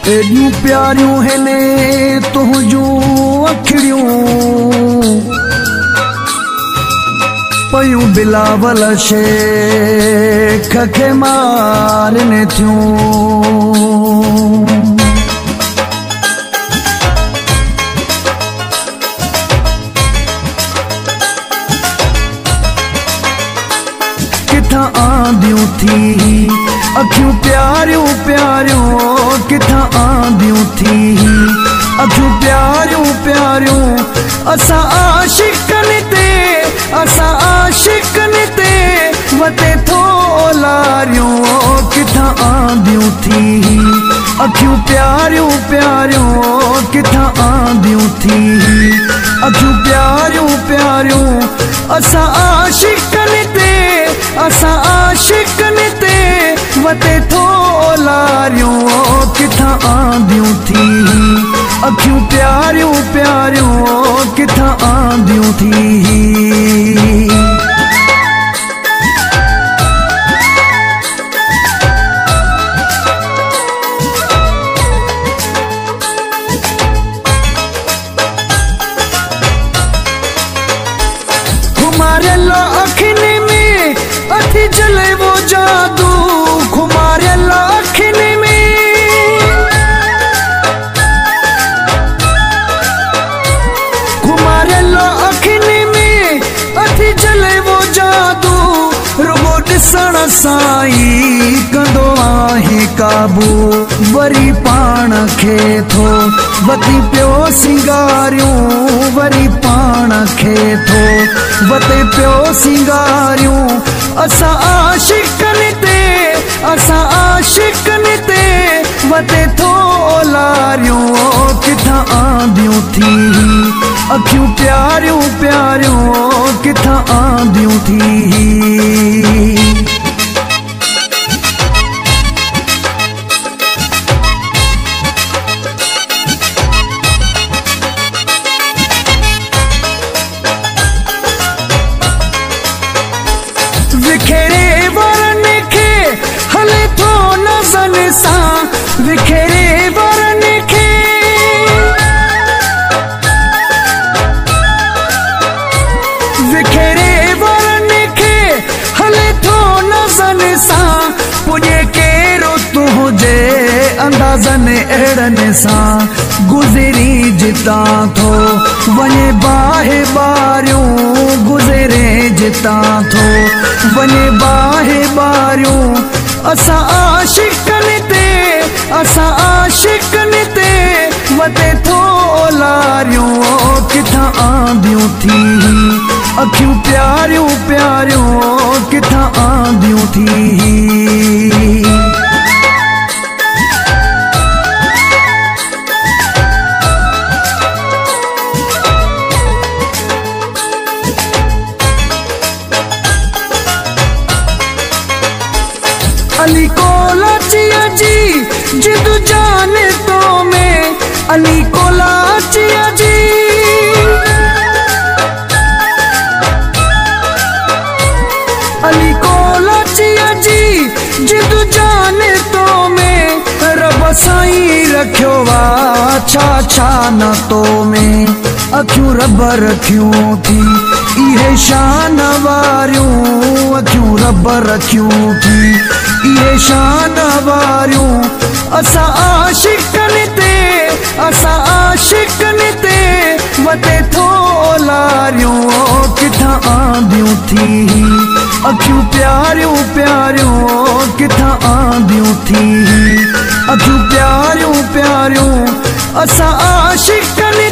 एडियूं प्यारियूं हने तुंहिंजूं अखिड़ियूं पयूं बिलावल शेख खे मारने थियूं। किथां आंदियूं थी अखियूं प्यारियूं प्यारियूं, किथां आंदियूं थी अखियूं प्यारियूं प्यारियूं। असां आशिकनि ते, असां आशिकनि ते वते थो लारियूं। किथां आंदियूं थी अखियूं प्यारियूं प्यारियूं, किथां आंदियूं थी अखियूं प्यारियूं प्यारियूं। असां आशिकनि ते, असां आशिकनि ते वते थो लारियूं। किथां आंदियूं थी अखियूं प्यारियूं प्यारियूं, किथां आंदियूं थी। खुमारियला अखिनि में अथी जले वो जादू, खुमारियला अखिनि में, खुमारियला अखिनि में अथी जले वो जादू। रुगो ॾिसण सां ई कंदो आहे काबू, वरी पाण खे थो वती पियो सिंगारियूं, वरी पाण खे थो वते पियो सिंगारियूं। असां आशिकनि ते, असां आशिकनि ते वते थो लारियूं। किथां आंदियूं थी अखियूं प्यारियूं प्यारियूं, किथां आंदियूं थी। विखेरे वरनि खे हले थो नज़न सां, विखेरे वरनि खे, विखेरे वरनि खे हले थो नज़न सां। पुॼे केरो तुंहिंजे अंदाज़नि अहिड़नि सां, गुज़री जितां थो वञे बाहि ॿारियूं, गुज़रे जितां थो वञे बाहि ॿारियूं। असां आशिकनि ते, असां आशिकनि ते वते थो लारियूं। किथां आंदियूं थी अखियूं प्यारियूं प्यारियूं, किथां आंदियूं थी। अली को लाचिया जी जिद जान तो में, अली को लाचिया जी, अली को लाचिया जी जिद जान तो में। रब साईं रखियो वा छा छा न तो में, अखियूं रब रखियूं थी इहे शान वारियूं, अखियूं रब रखियूं थी इहे शान वारियूं। असां आशिकनि ते, असां आशिकनि ते वते थो लारियूं। किथां आंदियूं थी अखियूं प्यारियूं प्यारियूं, किथां आंदियूं थी अखियूं प्यारियूं प्यारियूं। असां आशिकनि